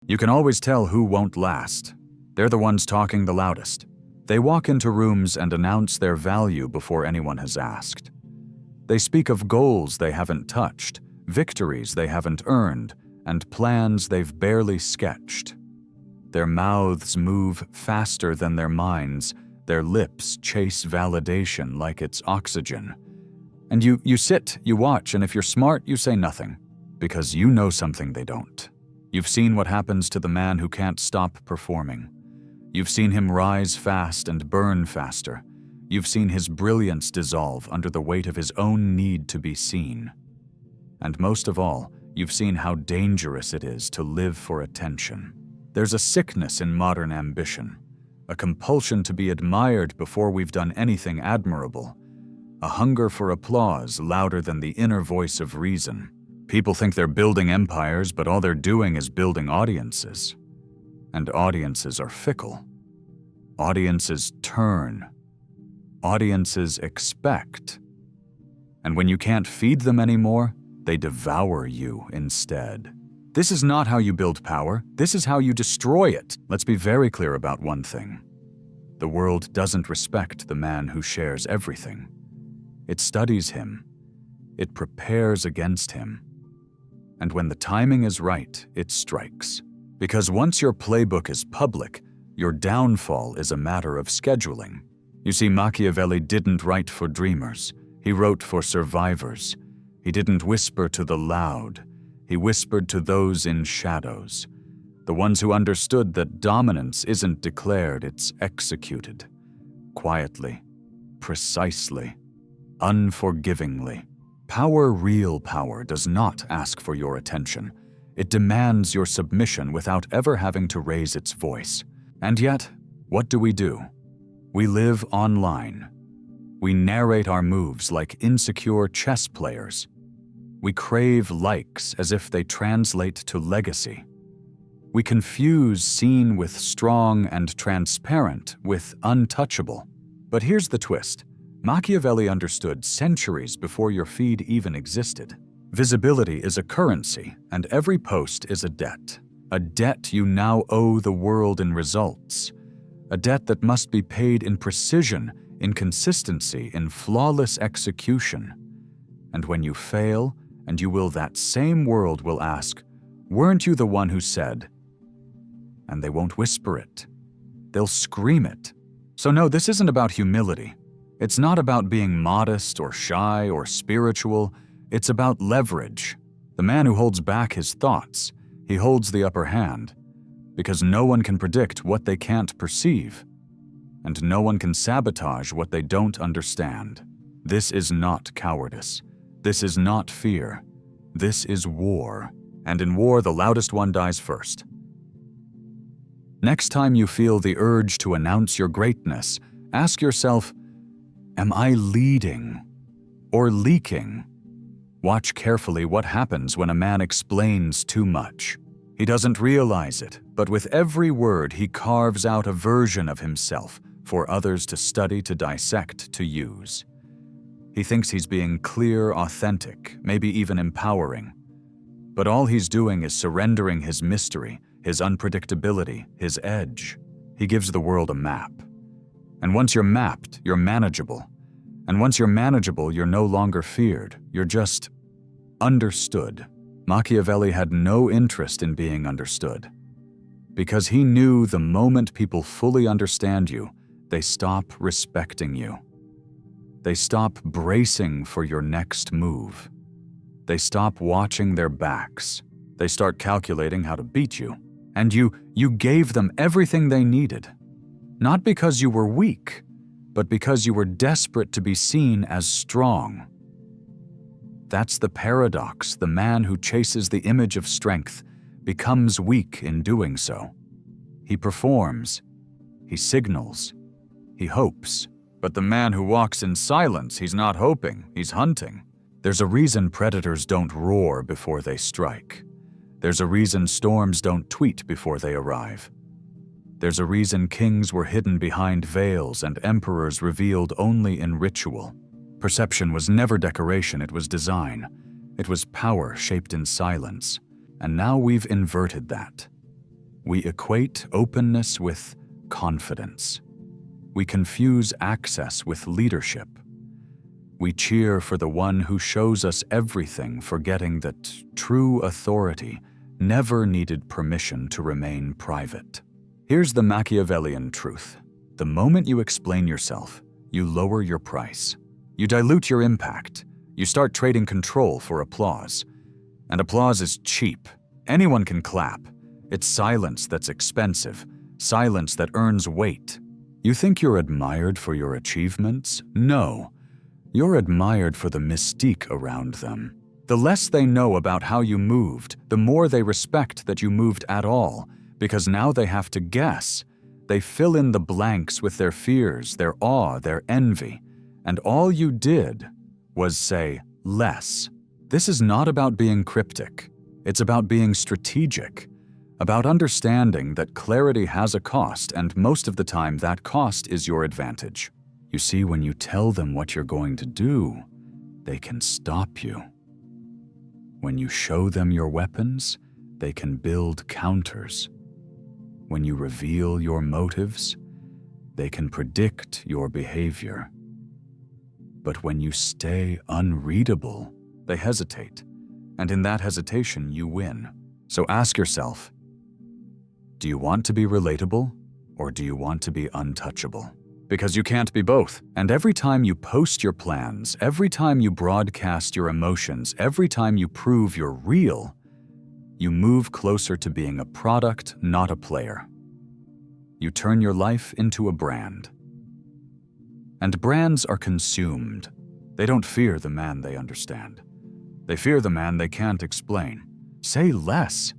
You can always tell who won't last. They're the ones talking the loudest. They walk into rooms and announce their value before anyone has asked. They speak of goals they haven't touched, victories they haven't earned, and plans they've barely sketched. Their mouths move faster than their minds. Their lips chase validation like it's oxygen. And you sit, you watch, and if you're smart, you say nothing, because you know something they don't. You've seen what happens to the man who can't stop performing. You've seen him rise fast and burn faster. You've seen his brilliance dissolve under the weight of his own need to be seen. And most of all, you've seen how dangerous it is to live for attention. There's a sickness in modern ambition, a compulsion to be admired before we've done anything admirable, a hunger for applause louder than the inner voice of reason. People think they're building empires, but all they're doing is building audiences. And audiences are fickle. Audiences turn. Audiences expect. And when you can't feed them anymore, they devour you instead. This is not how you build power. This is how you destroy it. Let's be very clear about one thing. The world doesn't respect the man who shares everything. It studies him. It prepares against him. And when the timing is right, it strikes. Because once your playbook is public, your downfall is a matter of scheduling. You see, Machiavelli didn't write for dreamers. He wrote for survivors. He didn't whisper to the loud. He whispered to those in shadows, the ones who understood that dominance isn't declared, it's executed. Quietly, precisely, unforgivingly. Power, real power, does not ask for your attention. It demands your submission without ever having to raise its voice. And yet, what do? We live online. We narrate our moves like insecure chess players. We crave likes as if they translate to legacy. We confuse seen with strong and transparent with untouchable. But here's the twist. Machiavelli understood centuries before your feed even existed. Visibility is a currency, and every post is a debt you now owe the world in results, a debt that must be paid in precision, in consistency, in flawless execution. And when you fail, and you will, that same world will ask, "Weren't you the one who said?" And they won't whisper it. They'll scream it. So no, this isn't about humility. It's not about being modest or shy or spiritual. It's about leverage. The man who holds back his thoughts, he holds the upper hand, because no one can predict what they can't perceive, and no one can sabotage what they don't understand. This is not cowardice. This is not fear. This is war. And in war, the loudest one dies first. Next time you feel the urge to announce your greatness, ask yourself, am I leading or leaking? Watch carefully what happens when a man explains too much. He doesn't realize it, but with every word he carves out a version of himself for others to study, to dissect, to use. He thinks he's being clear, authentic, maybe even empowering. But all he's doing is surrendering his mystery, his unpredictability, his edge. He gives the world a map. And once you're mapped, you're manageable. And once you're manageable, you're no longer feared. You're just understood. Machiavelli had no interest in being understood, because he knew the moment people fully understand you, they stop respecting you. They stop bracing for your next move. They stop watching their backs. They start calculating how to beat you. And you gave them everything they needed. Not because you were weak, but because you were desperate to be seen as strong. That's the paradox. The man who chases the image of strength becomes weak in doing so. He performs, he signals, he hopes. But the man who walks in silence, he's not hoping, he's hunting. There's a reason predators don't roar before they strike. There's a reason storms don't tweet before they arrive. There's a reason kings were hidden behind veils and emperors revealed only in ritual. Perception was never decoration, it was design. It was power shaped in silence. And now we've inverted that. We equate openness with confidence. We confuse access with leadership. We cheer for the one who shows us everything, forgetting that true authority never needed permission to remain private. Here's the Machiavellian truth. The moment you explain yourself, you lower your price. You dilute your impact. You start trading control for applause. And applause is cheap. Anyone can clap. It's silence that's expensive, silence that earns weight. You think you're admired for your achievements? No. You're admired for the mystique around them. The less they know about how you moved, the more they respect that you moved at all, because now they have to guess. They fill in the blanks with their fears, their awe, their envy. And all you did was say less. This is not about being cryptic. It's about being strategic, about understanding that clarity has a cost, and most of the time that cost is your advantage. You see, when you tell them what you're going to do, they can stop you. When you show them your weapons, they can build counters. When you reveal your motives, they can predict your behavior. But when you stay unreadable, they hesitate, and in that hesitation you win. So ask yourself, do you want to be relatable, or do you want to be untouchable? Because you can't be both. And every time you post your plans, every time you broadcast your emotions, every time you prove you're real, you move closer to being a product, not a player. You turn your life into a brand. And brands are consumed. They don't fear the man they understand. They fear the man they can't explain. Say less.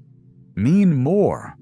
Mean more.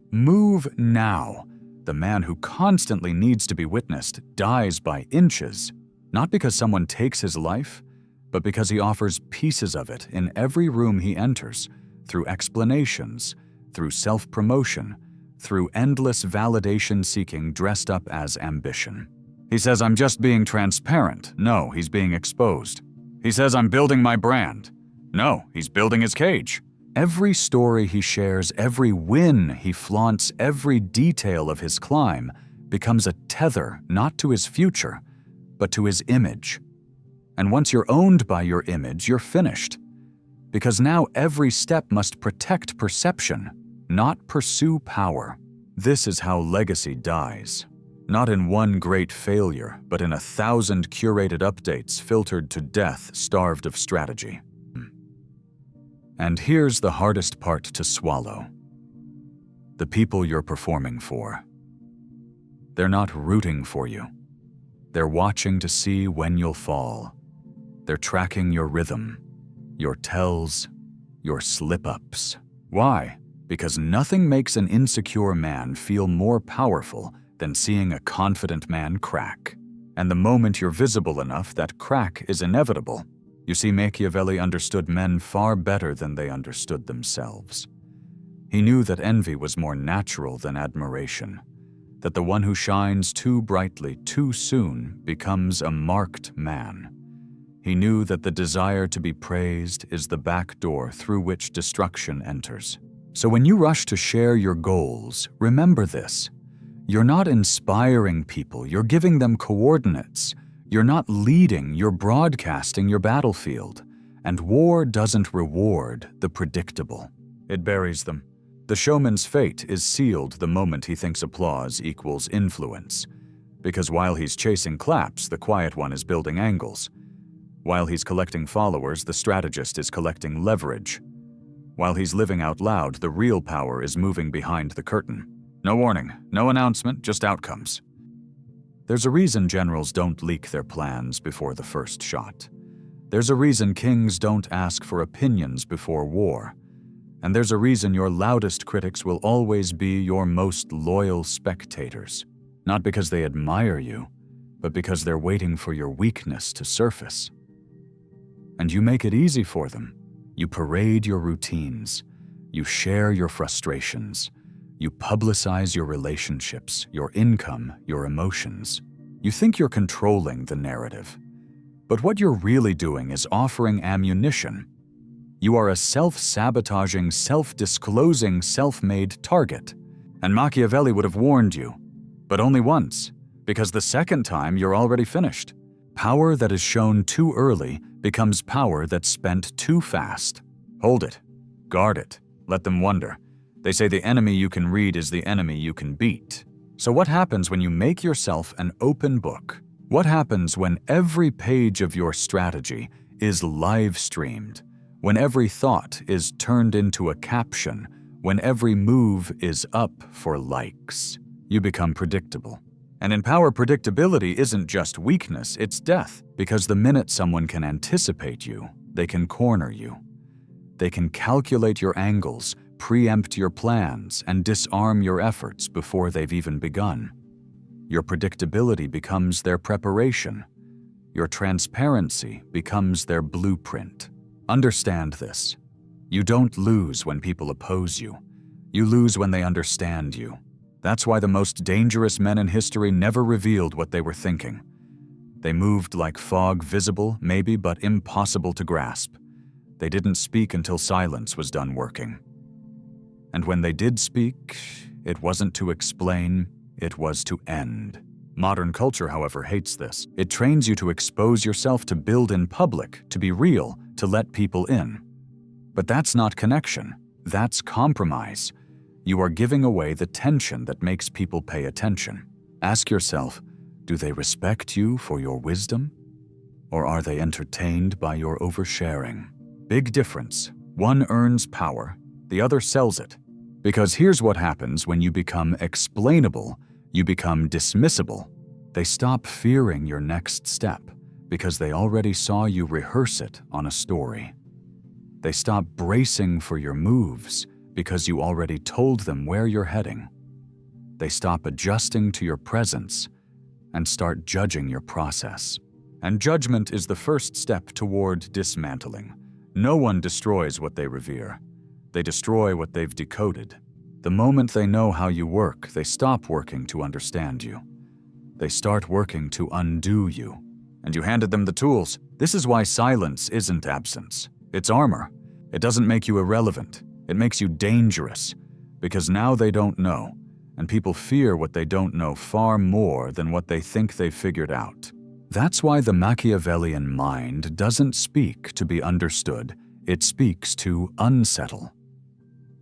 Move now. The man who constantly needs to be witnessed dies by inches, not because someone takes his life, but because he offers pieces of it in every room he enters, through explanations, through self-promotion, through endless validation-seeking dressed up as ambition. He says, I'm just being transparent. No, he's being exposed. He says, I'm building my brand. No, he's building his cage. Every story he shares, every win he flaunts, every detail of his climb becomes a tether not to his future, but to his image. And once you're owned by your image, you're finished. Because now every step must protect perception, not pursue power. This is how legacy dies. Not in one great failure, but in 1,000 curated updates filtered to death, starved of strategy. And here's the hardest part to swallow. The people you're performing for. They're not rooting for you. They're watching to see when you'll fall. They're tracking your rhythm, your tells, your slip-ups. Why? Because nothing makes an insecure man feel more powerful than seeing a confident man crack. And the moment you're visible enough, that crack is inevitable. You see, Machiavelli understood men far better than they understood themselves. He knew that envy was more natural than admiration, that the one who shines too brightly too soon becomes a marked man. He knew that the desire to be praised is the back door through which destruction enters. So when you rush to share your goals, remember this. You're not inspiring people, you're giving them coordinates. You're not leading, you're broadcasting your battlefield. And war doesn't reward the predictable. It buries them. The showman's fate is sealed the moment he thinks applause equals influence. Because while he's chasing claps, the quiet one is building angles. While he's collecting followers, the strategist is collecting leverage. While he's living out loud, the real power is moving behind the curtain. No warning, no announcement, just outcomes. There's a reason generals don't leak their plans before the first shot. There's a reason kings don't ask for opinions before war. And there's a reason your loudest critics will always be your most loyal spectators. Not because they admire you, but because they're waiting for your weakness to surface. And you make it easy for them. You parade your routines. You share your frustrations. You publicize your relationships, your income, your emotions. You think you're controlling the narrative. But what you're really doing is offering ammunition. You are a self-sabotaging, self-disclosing, self-made target. And Machiavelli would have warned you, but only once, because the second time you're already finished. Power that is shown too early becomes power that's spent too fast. Hold it. Guard it. Let them wonder. They say the enemy you can read is the enemy you can beat. So what happens when you make yourself an open book? What happens when every page of your strategy is live streamed? When every thought is turned into a caption? When every move is up for likes? You become predictable. And in power, predictability isn't just weakness, it's death. Because the minute someone can anticipate you, they can corner you. They can calculate your angles, preempt your plans, and disarm your efforts before they've even begun. Your predictability becomes their preparation. Your transparency becomes their blueprint. Understand this. You don't lose when people oppose you. You lose when they understand you. That's why the most dangerous men in history never revealed what they were thinking. They moved like fog, visible, maybe, but impossible to grasp. They didn't speak until silence was done working. And when they did speak, it wasn't to explain, it was to end. Modern culture, however, hates this. It trains you to expose yourself, to build in public, to be real, to let people in. But that's not connection. That's compromise. You are giving away the tension that makes people pay attention. Ask yourself, do they respect you for your wisdom? Or are they entertained by your oversharing? Big difference. One earns power, the other sells it. Because here's what happens when you become explainable, you become dismissible. They stop fearing your next step because they already saw you rehearse it on a story. They stop bracing for your moves because you already told them where you're heading. They stop adjusting to your presence and start judging your process. And judgment is the first step toward dismantling. No one destroys what they revere. They destroy what they've decoded. The moment they know how you work, they stop working to understand you. They start working to undo you. And you handed them the tools. This is why silence isn't absence. It's armor. It doesn't make you irrelevant. It makes you dangerous. Because now they don't know. And people fear what they don't know far more than what they think they've figured out. That's why the Machiavellian mind doesn't speak to be understood. It speaks to unsettle.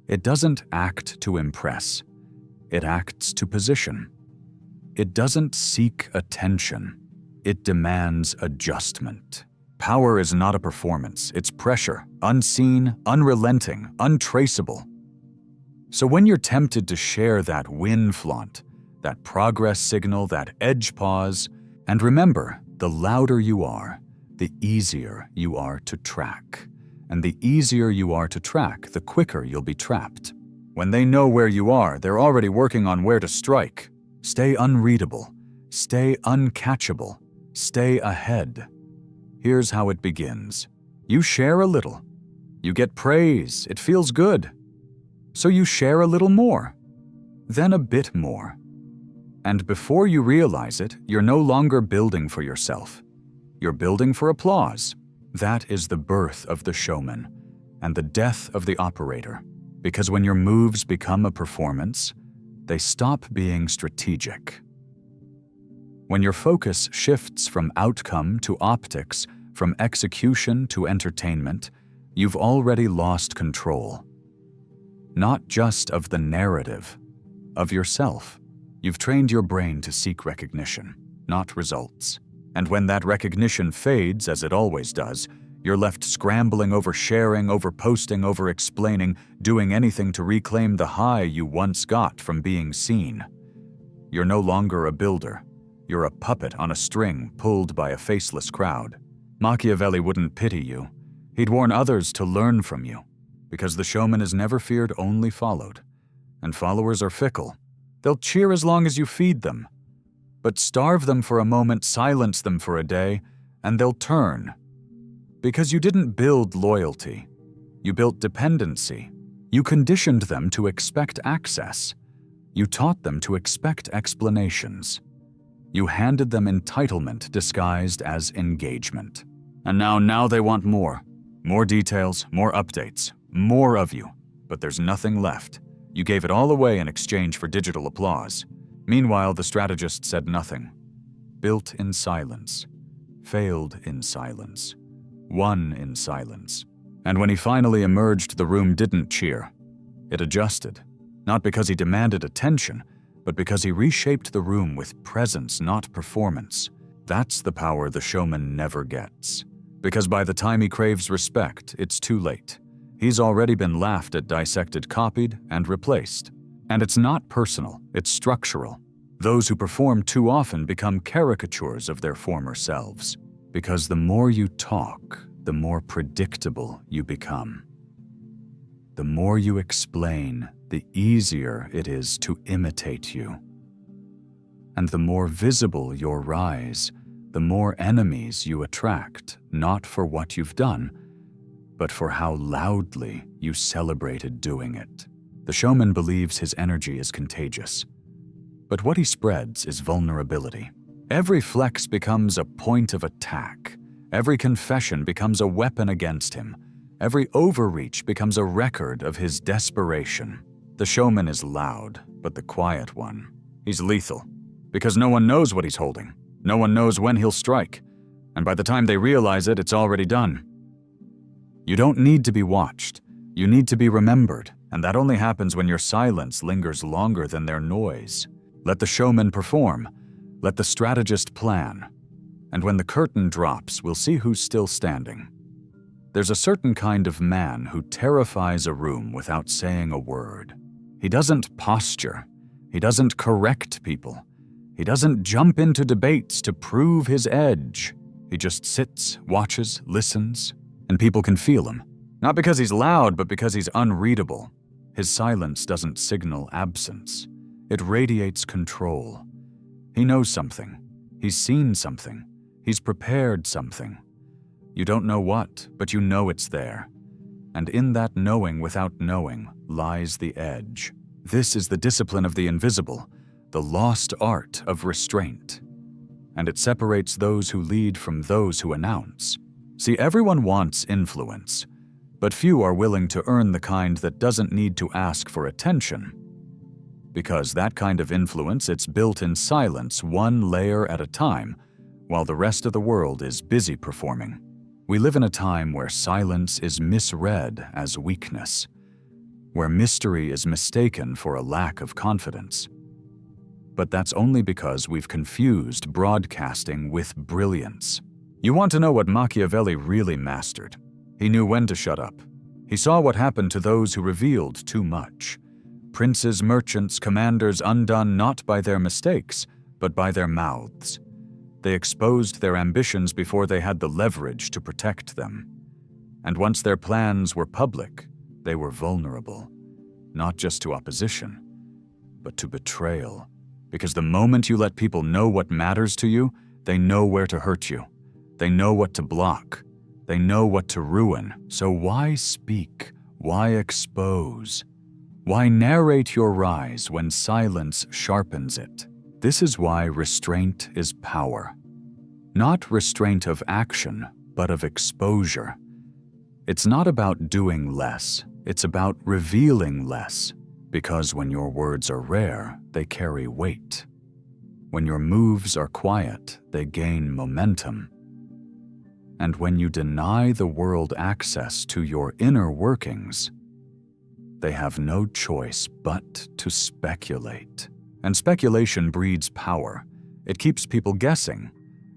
It doesn't act to impress. It acts to position. It doesn't seek attention. It demands adjustment. Power is not a performance. It's pressure, unseen, unrelenting, untraceable. So when you're tempted to share that win flaunt, that progress signal, that edge pause, and remember, the louder you are, the easier you are to track. And the easier you are to track, the quicker you'll be trapped. When they know where you are, they're already working on where to strike. Stay unreadable. Stay uncatchable. Stay ahead. Here's how it begins. You share a little. You get praise. It feels good. So you share a little more. Then a bit more. And before you realize it, you're no longer building for yourself. You're building for applause. That is the birth of the showman and the death of the operator. Because when your moves become a performance, they stop being strategic. When your focus shifts from outcome to optics, from execution to entertainment, you've already lost control. Not just of the narrative, of yourself. You've trained your brain to seek recognition, not results. And when that recognition fades, as it always does, you're left scrambling over sharing, over posting, over explaining, doing anything to reclaim the high you once got from being seen. You're no longer a builder. You're a puppet on a string pulled by a faceless crowd. Machiavelli wouldn't pity you. He'd warn others to learn from you, because the showman is never feared, only followed. And followers are fickle. They'll cheer as long as you feed them. But starve them for a moment, silence them for a day, and they'll turn. Because you didn't build loyalty. You built dependency. You conditioned them to expect access. You taught them to expect explanations. You handed them entitlement disguised as engagement. And now they want more. More details, more updates, more of you. But there's nothing left. You gave it all away in exchange for digital applause. Meanwhile, the strategist said nothing. Built in silence. Failed in silence. Won in silence. And when he finally emerged, the room didn't cheer. It adjusted. Not because he demanded attention, but because he reshaped the room with presence, not performance. That's the power the showman never gets. Because by the time he craves respect, it's too late. He's already been laughed at, dissected, copied, and replaced. And it's not personal, it's structural. Those who perform too often become caricatures of their former selves. Because the more you talk, the more predictable you become. The more you explain, the easier it is to imitate you. And the more visible your rise, the more enemies you attract, not for what you've done, but for how loudly you celebrated doing it. The showman believes his energy is contagious. But what he spreads is vulnerability. Every flex becomes a point of attack. Every confession becomes a weapon against him. Every overreach becomes a record of his desperation. The showman is loud, but the quiet one. He's lethal, because no one knows what he's holding. No one knows when he'll strike. And by the time they realize it, it's already done. You don't need to be watched. You need to be remembered, and that only happens when your silence lingers longer than their noise. Let the showman perform. Let the strategist plan. And when the curtain drops, we'll see who's still standing. There's a certain kind of man who terrifies a room without saying a word. He doesn't posture. He doesn't correct people. He doesn't jump into debates to prove his edge. He just sits, watches, listens, and people can feel him. Not because he's loud, but because he's unreadable. His silence doesn't signal absence. It radiates control. He knows something. He's seen something. He's prepared something. You don't know what, but you know it's there. And in that knowing without knowing lies the edge. This is the discipline of the invisible, the lost art of restraint. And it separates those who lead from those who announce. See, everyone wants influence, but few are willing to earn the kind that doesn't need to ask for attention. Because that kind of influence, it's built in silence, one layer at a time, while the rest of the world is busy performing. We live in a time where silence is misread as weakness, where mystery is mistaken for a lack of confidence. But that's only because we've confused broadcasting with brilliance. You want to know what Machiavelli really mastered? He knew when to shut up. He saw what happened to those who revealed too much. Princes, merchants, commanders undone not by their mistakes, but by their mouths. They exposed their ambitions before they had the leverage to protect them. And once their plans were public, they were vulnerable, not just to opposition, but to betrayal. Because the moment you let people know what matters to you, they know where to hurt you. They know what to block. They know what to ruin. So why speak? Why expose? Why narrate your rise when silence sharpens it? This is why restraint is power. Not restraint of action, but of exposure. It's not about doing less. It's about revealing less. Because when your words are rare, they carry weight. When your moves are quiet, they gain momentum. And when you deny the world access to your inner workings, they have no choice but to speculate. And speculation breeds power. It keeps people guessing.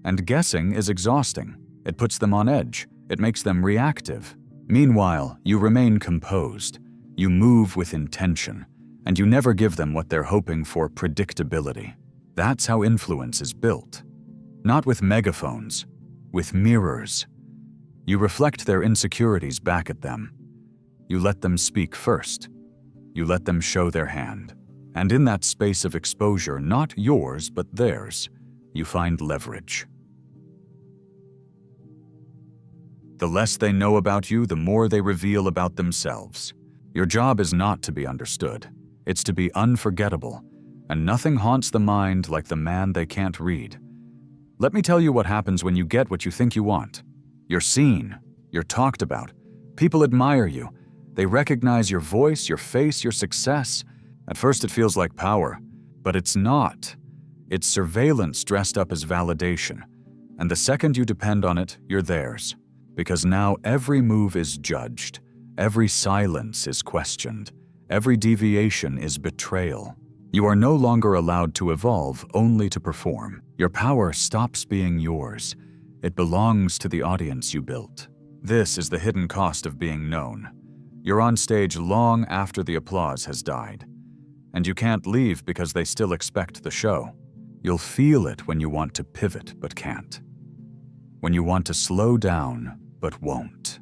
And guessing is exhausting. It puts them on edge. It makes them reactive. Meanwhile, you remain composed. You move with intention. And you never give them what they're hoping for: predictability. That's how influence is built. Not with megaphones, with mirrors. You reflect their insecurities back at them. You let them speak first. You let them show their hand. And in that space of exposure, not yours but theirs, you find leverage. The less they know about you, the more they reveal about themselves. Your job is not to be understood. It's to be unforgettable, and nothing haunts the mind like the man they can't read. Let me tell you what happens when you get what you think you want. You're seen. You're talked about. People admire you. They recognize your voice, your face, your success, At first it feels like power, but it's not. It's surveillance dressed up as validation. And the second you depend on it, you're theirs. Because now every move is judged, every silence is questioned, every deviation is betrayal. You are no longer allowed to evolve, only to perform. Your power stops being yours. It belongs to the audience you built. This is the hidden cost of being known. You're on stage long after the applause has died. And you can't leave because they still expect the show. You'll feel it when you want to pivot but can't. When you want to slow down but won't.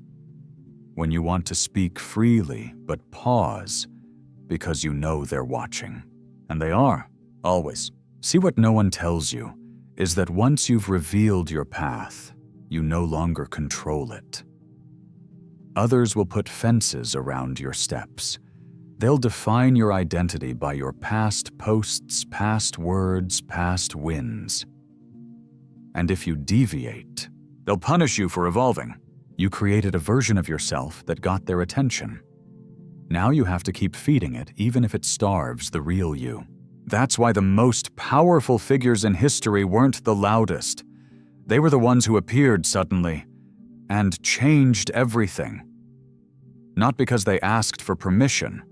When you want to speak freely but pause because you know they're watching. And they are, always. See, what no one tells you is that once you've revealed your path, you no longer control it. Others will put fences around your steps. They'll define your identity by your past posts, past words, past wins. And if you deviate, they'll punish you for evolving. You created a version of yourself that got their attention. Now you have to keep feeding it, even if it starves the real you. That's why the most powerful figures in history weren't the loudest. They were the ones who appeared suddenly and changed everything. Not because they asked for permission,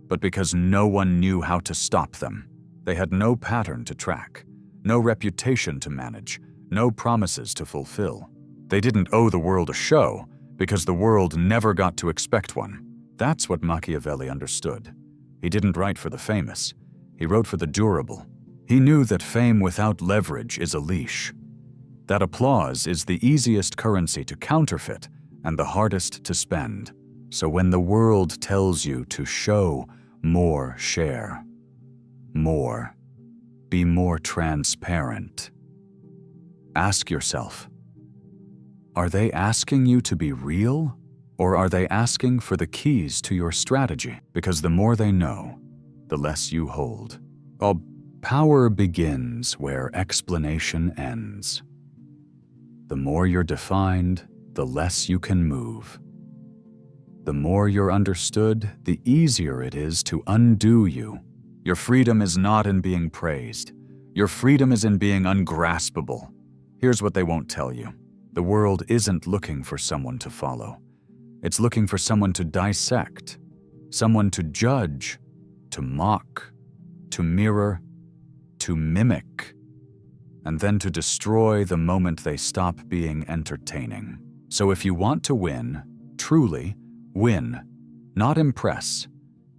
but because no one knew how to stop them. They had no pattern to track, no reputation to manage, no promises to fulfill. They didn't owe the world a show because the world never got to expect one. That's what Machiavelli understood. He didn't write for the famous. He wrote for the durable. He knew that fame without leverage is a leash. That applause is the easiest currency to counterfeit and the hardest to spend. So when the world tells you to show more, share more, be more transparent, ask yourself, are they asking you to be real, or are they asking for the keys to your strategy? Because the more they know, the less you hold. Well, power begins where explanation ends. The more you're defined, the less you can move. The more you're understood, the easier it is to undo you. Your freedom is not in being praised. Your freedom is in being ungraspable. Here's what they won't tell you. The world isn't looking for someone to follow. It's looking for someone to dissect, someone to judge, to mock, to mirror, to mimic, and then to destroy the moment they stop being entertaining. So if you want to win, truly win, not impress,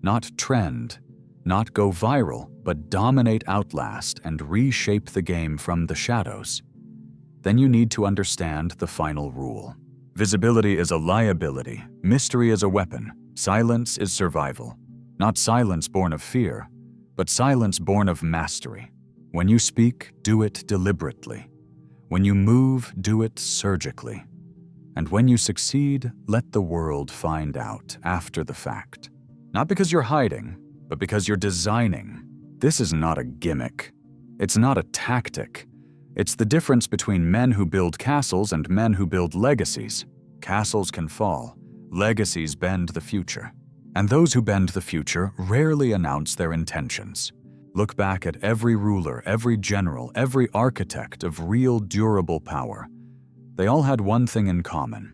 not trend, not go viral, but dominate, outlast, and reshape the game from the shadows, then you need to understand the final rule. Visibility is a liability, mystery is a weapon, silence is survival. Not silence born of fear, but silence born of mastery. When you speak, do it deliberately. When you move, do it surgically. And when you succeed, let the world find out after the fact. Not because you're hiding, but because you're designing. This is not a gimmick. It's not a tactic. It's the difference between men who build castles and men who build legacies. Castles can fall. Legacies bend the future. And those who bend the future rarely announce their intentions. Look back at every ruler, every general, every architect of real durable power. They all had one thing in common.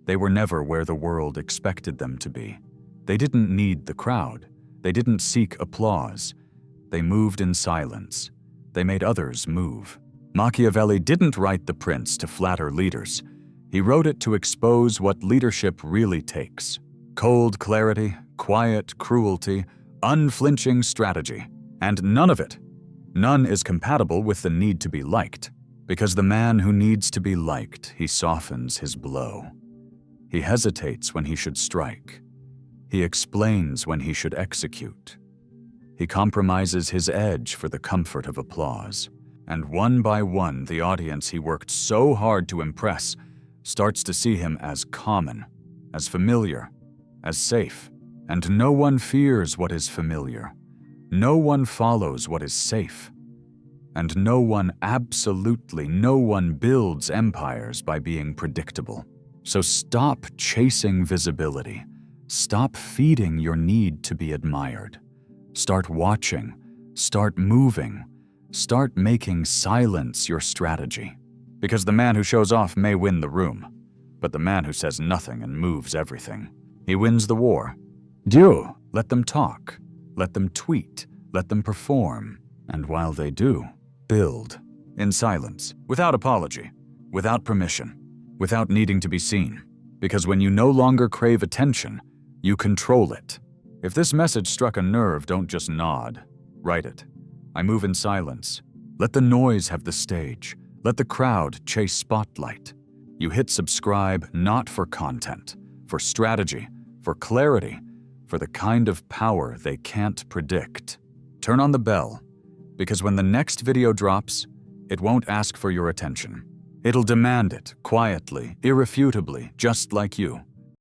They were never where the world expected them to be. They didn't need the crowd. They didn't seek applause. They moved in silence. They made others move. Machiavelli didn't write The Prince to flatter leaders. He wrote it to expose what leadership really takes. Cold clarity, quiet cruelty, unflinching strategy. And none of it. None is compatible with the need to be liked. Because the man who needs to be liked, he softens his blow. He hesitates when he should strike. He explains when he should execute. He compromises his edge for the comfort of applause. And one by one, the audience he worked so hard to impress starts to see him as common, as familiar, as safe. And no one fears what is familiar. No one follows what is safe. And no one, absolutely no one, builds empires by being predictable. So stop chasing visibility. Stop feeding your need to be admired. Start watching. Start moving. Start making silence your strategy. Because the man who shows off may win the room, but the man who says nothing and moves everything, he wins the war. Do. Let them talk. Let them tweet. Let them perform. And while they do, build. In silence, without apology, without permission, without needing to be seen. Because when you no longer crave attention, you control it. If this message struck a nerve, don't just nod. Write it. I move in silence. Let the noise have the stage. Let the crowd chase spotlight. You hit subscribe not for content, for strategy, for clarity, for the kind of power they can't predict. Turn on the bell, because when the next video drops, it won't ask for your attention. It'll demand it quietly, irrefutably, just like you.